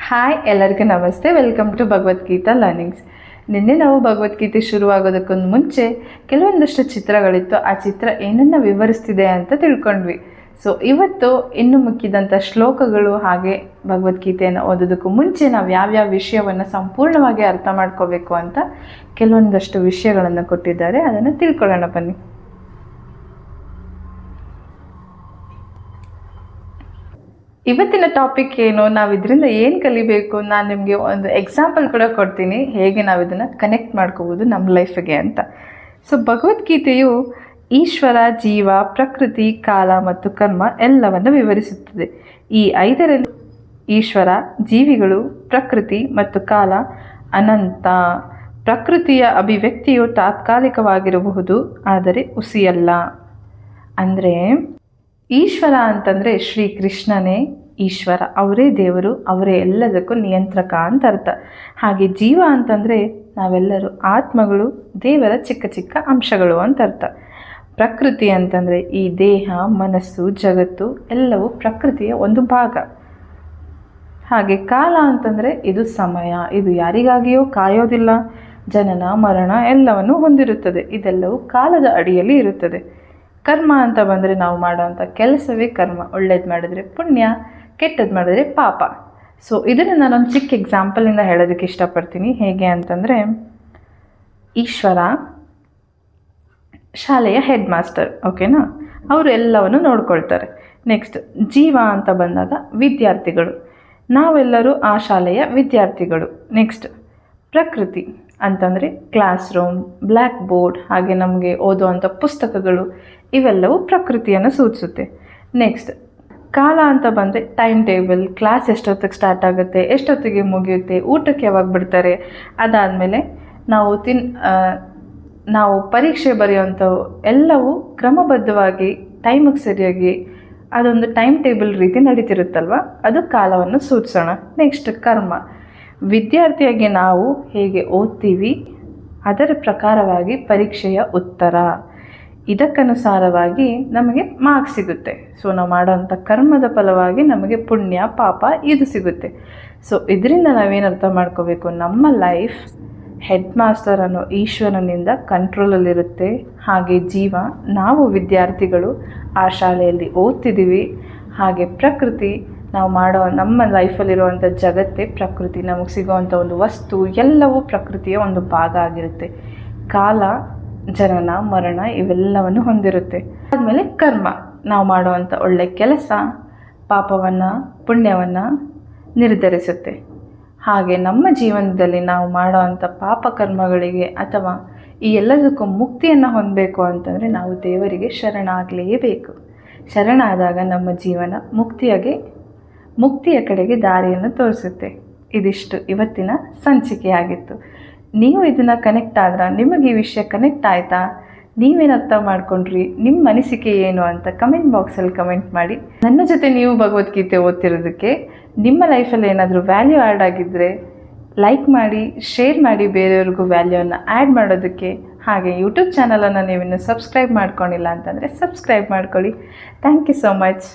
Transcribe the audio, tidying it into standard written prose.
Hi, ಎಲ್ಲರಿಗೂ ನಮಸ್ತೆ. Welcome to Bhagavad Gita learnings. ನಿನ್ನೆ ನಾವು ಭಗವದ್ಗೀತೆ ಶುರುವಾಗೋದಕ್ಕೊಂದು ಮುಂಚೆ ಕೆಲವೊಂದಷ್ಟು ಚಿತ್ರಗಳಿತ್ತು. ಆ ಚಿತ್ರ ಏನನ್ನು ವಿವರಿಸ್ತಿದೆ ಅಂತ ತಿಳ್ಕೊಂಡ್ವಿ. ಸೊ ಇವತ್ತು ಇನ್ನು ಮುಖ್ಯದಂಥ ಶ್ಲೋಕಗಳು ಹಾಗೆ ಭಗವದ್ಗೀತೆಯನ್ನು ಓದೋದಕ್ಕೂ ಮುಂಚೆ ನಾವು ಯಾವ್ಯಾವ ವಿಷಯವನ್ನು ಸಂಪೂರ್ಣವಾಗಿ ಅರ್ಥ ಮಾಡ್ಕೋಬೇಕು ಅಂತ ಕೆಲವೊಂದಷ್ಟು ವಿಷಯಗಳನ್ನು ಕೊಟ್ಟಿದ್ದಾರೆ. ಅದನ್ನು ತಿಳ್ಕೊಳ್ಳೋಣ ಬನ್ನಿ. ಇವತ್ತಿನ ಟಾಪಿಕ್ ಏನು, ನಾವು ಇದರಿಂದ ಏನು ಕಲಿಬೇಕು, ನಾನು ನಿಮಗೆ ಒಂದು ಎಕ್ಸಾಂಪಲ್ ಕೂಡ ಕೊಡ್ತೀನಿ ಹೇಗೆ ನಾವು ಇದನ್ನು ಕನೆಕ್ಟ್ ಮಾಡ್ಕೋಬೋದು ನಮ್ಮ ಲೈಫಿಗೆ ಅಂತ. ಸೊ ಭಗವದ್ಗೀತೆಯು ಈಶ್ವರ, ಜೀವ, ಪ್ರಕೃತಿ, ಕಾಲ ಮತ್ತು ಕರ್ಮ ಎಲ್ಲವನ್ನು ವಿವರಿಸುತ್ತದೆ. ಈ ಐದರಲ್ಲಿ ಈಶ್ವರ, ಜೀವಿಗಳು, ಪ್ರಕೃತಿ ಮತ್ತು ಕಾಲ ಅನಂತ. ಪ್ರಕೃತಿಯ ಅಭಿವ್ಯಕ್ತಿಯು ತಾತ್ಕಾಲಿಕವಾಗಿರಬಹುದು, ಆದರೆ ಹುಸಿಯಲ್ಲ. ಅಂದರೆ ಈಶ್ವರ ಅಂತಂದರೆ ಶ್ರೀಕೃಷ್ಣನೇ ಈಶ್ವರ, ಅವರೇ ದೇವರು, ಅವರೇ ಎಲ್ಲದಕ್ಕೂ ನಿಯಂತ್ರಕ ಅಂತ ಅರ್ಥ. ಹಾಗೆ ಜೀವ ಅಂತಂದರೆ ನಾವೆಲ್ಲರೂ ಆತ್ಮಗಳು, ದೇವರ ಚಿಕ್ಕ ಚಿಕ್ಕ ಅಂಶಗಳು ಅಂತ ಅರ್ಥ. ಪ್ರಕೃತಿ ಅಂತಂದರೆ ಈ ದೇಹ, ಮನಸ್ಸು, ಜಗತ್ತು ಎಲ್ಲವೂ ಪ್ರಕೃತಿಯ ಒಂದು ಭಾಗ. ಹಾಗೆ ಕಾಲ ಅಂತಂದರೆ ಇದು ಸಮಯ, ಇದು ಯಾರಿಗಾಗಿಯೂ ಕಾಯೋದಿಲ್ಲ, ಜನನ ಮರಣ ಎಲ್ಲವನ್ನು ಹೊಂದಿರುತ್ತದೆ. ಇದೆಲ್ಲವೂ ಕಾಲದ ಅಡಿಯಲ್ಲಿ ಇರುತ್ತದೆ. ಕರ್ಮ ಅಂತ ಬಂದರೆ ನಾವು ಮಾಡೋವಂಥ ಕೆಲಸವೇ ಕರ್ಮ. ಒಳ್ಳೇದು ಮಾಡಿದರೆ ಪುಣ್ಯ, ಕೆಟ್ಟದ್ದು ಮಾಡಿದ್ರೆ ಪಾಪ. ಸೊ ಇದನ್ನು ನಾನೊಂದು ಚಿಕ್ಕ ಎಕ್ಸಾಂಪಲಿಂದ ಹೇಳೋದಕ್ಕೆ ಇಷ್ಟಪಡ್ತೀನಿ. ಹೇಗೆ ಅಂತಂದರೆ, ಈಶ್ವರ ಶಾಲೆಯ ಹೆಡ್ ಮಾಸ್ಟರ್, ಓಕೆನಾ, ಅವರು ಎಲ್ಲವನ್ನು ನೋಡ್ಕೊಳ್ತಾರೆ. ನೆಕ್ಸ್ಟ್ ಜೀವ ಅಂತ ಬಂದಾಗ ವಿದ್ಯಾರ್ಥಿಗಳು, ನಾವೆಲ್ಲರೂ ಆ ಶಾಲೆಯ ವಿದ್ಯಾರ್ಥಿಗಳು. ನೆಕ್ಸ್ಟ್ ಪ್ರಕೃತಿ ಅಂತಂದರೆ ಕ್ಲಾಸ್ ರೂಮ್, ಬ್ಲ್ಯಾಕ್ ಬೋರ್ಡ್, ಹಾಗೆ ನಮಗೆ ಓದುವಂಥ ಪುಸ್ತಕಗಳು, ಇವೆಲ್ಲವೂ ಪ್ರಕೃತಿಯನ್ನು ಸೂಚಿಸುತ್ತೆ. ನೆಕ್ಸ್ಟ್ ಕಾಲ ಅಂತ ಬಂದರೆ ಟೈಮ್ ಟೇಬಲ್, ಕ್ಲಾಸ್ ಎಷ್ಟೊತ್ತಿಗೆ ಸ್ಟಾರ್ಟ್ ಆಗುತ್ತೆ, ಎಷ್ಟೊತ್ತಿಗೆ ಮುಗಿಯುತ್ತೆ, ಊಟಕ್ಕೆ ಯಾವಾಗ ಬಿಡ್ತಾರೆ, ಅದಾದಮೇಲೆ ನಾವು ಪರೀಕ್ಷೆ ಬರೆಯುವಂಥವು ಎಲ್ಲವೂ ಕ್ರಮಬದ್ಧವಾಗಿ ಟೈಮಿಗೆ ಸರಿಯಾಗಿ ಅದೊಂದು ಟೈಮ್ ಟೇಬಲ್ ರೀತಿ ನಡೀತಿರುತ್ತಲ್ವ, ಅದು ಕಾಲವನ್ನು ಸೂಚಿಸೋಣ. ನೆಕ್ಸ್ಟ್ ಕರ್ಮ, ವಿದ್ಯಾರ್ಥಿಯಾಗಿ ನಾವು ಹೇಗೆ ಓದ್ತೀವಿ ಅದರ ಪ್ರಕಾರವಾಗಿ ಪರೀಕ್ಷೆಯ ಉತ್ತರ, ಇದಕ್ಕನುಸಾರವಾಗಿ ನಮಗೆ ಮಾರ್ಕ್ಸ್ ಸಿಗುತ್ತೆ. ಸೊ ನಾವು ಮಾಡೋವಂಥ ಕರ್ಮದ ಫಲವಾಗಿ ನಮಗೆ ಪುಣ್ಯ ಪಾಪ ಇದು ಸಿಗುತ್ತೆ. ಸೊ ಇದರಿಂದ ನಾವೇನು ಅರ್ಥ ಮಾಡ್ಕೋಬೇಕು, ನಮ್ಮ ಲೈಫ್ ಹೆಡ್ ಮಾಸ್ಟರ್ ಅನ್ನೋ ಈಶ್ವರನಿಂದ ಕಂಟ್ರೋಲಲ್ಲಿರುತ್ತೆ. ಹಾಗೆ ಜೀವ, ನಾವು ವಿದ್ಯಾರ್ಥಿಗಳು, ಆ ಶಾಲೆಯಲ್ಲಿ ಓದ್ತಿದ್ದೀವಿ. ಹಾಗೆ ಪ್ರಕೃತಿ, ನಾವು ಮಾಡೋ ನಮ್ಮ ಲೈಫಲ್ಲಿರುವಂಥ ಜಗತ್ತೇ ಪ್ರಕೃತಿ, ನಮಗೆ ಸಿಗೋವಂಥ ಒಂದು ವಸ್ತು ಎಲ್ಲವೂ ಪ್ರಕೃತಿಯ ಒಂದು ಭಾಗ ಆಗಿರುತ್ತೆ. ಕಾಲ ಜನನ ಮರಣ ಇವೆಲ್ಲವನ್ನು ಹೊಂದಿರುತ್ತೆ. ಆದಮೇಲೆ ಕರ್ಮ, ನಾವು ಮಾಡುವಂಥ ಒಳ್ಳೆಯ ಕೆಲಸ ಪಾಪವನ್ನು ಪುಣ್ಯವನ್ನು ನಿರ್ಧರಿಸುತ್ತೆ. ಹಾಗೆ ನಮ್ಮ ಜೀವನದಲ್ಲಿ ನಾವು ಮಾಡೋವಂಥ ಪಾಪ ಕರ್ಮಗಳಿಗೆ ಅಥವಾ ಈ ಎಲ್ಲದಕ್ಕೂ ಮುಕ್ತಿಯನ್ನು ಹೊಂದಬೇಕು ಅಂತಂದರೆ ನಾವು ದೇವರಿಗೆ ಶರಣಾಗಲೇಬೇಕು. ಶರಣಾದಾಗ ನಮ್ಮ ಜೀವನ ಮುಕ್ತಿಯ ಕಡೆಗೆ ದಾರಿಯನ್ನು ತೋರಿಸುತ್ತೆ. ಇದಿಷ್ಟು ಇವತ್ತಿನ ಸಂಚಿಕೆಯಾಗಿತ್ತು. ನೀವು ಇದನ್ನು ಕನೆಕ್ಟ್ ಆದ್ರೆ, ನಿಮಗೆ ಈ ವಿಷಯ ಕನೆಕ್ಟ್ ಆಯಿತಾ, ನೀವೇನು ಅರ್ಥ ಮಾಡ್ಕೊಂಡ್ರಿ, ನಿಮ್ಮ ಅನಿಸಿಕೆ ಏನು ಅಂತ ಕಮೆಂಟ್ ಬಾಕ್ಸಲ್ಲಿ ಕಮೆಂಟ್ ಮಾಡಿ. ನನ್ನ ಜೊತೆ ನೀವು ಭಗವದ್ಗೀತೆ ಓದ್ತಿರೋದಕ್ಕೆ ನಿಮ್ಮ ಲೈಫಲ್ಲಿ ಏನಾದರೂ ವ್ಯಾಲ್ಯೂ ಆ್ಯಡ್ ಆಗಿದ್ದರೆ ಲೈಕ್ ಮಾಡಿ, ಶೇರ್ ಮಾಡಿ ಬೇರೆಯವ್ರಿಗೂ ವ್ಯಾಲ್ಯೂವನ್ನು ಆ್ಯಡ್ ಮಾಡೋದಕ್ಕೆ. ಹಾಗೆ ಯೂಟ್ಯೂಬ್ ಚಾನಲನ್ನು ನೀವಿನ್ನು ಸಬ್ಸ್ಕ್ರೈಬ್ ಮಾಡ್ಕೊಂಡಿಲ್ಲ ಅಂತಂದರೆ ಸಬ್ಸ್ಕ್ರೈಬ್ ಮಾಡ್ಕೊಳ್ಳಿ. Thank you so much.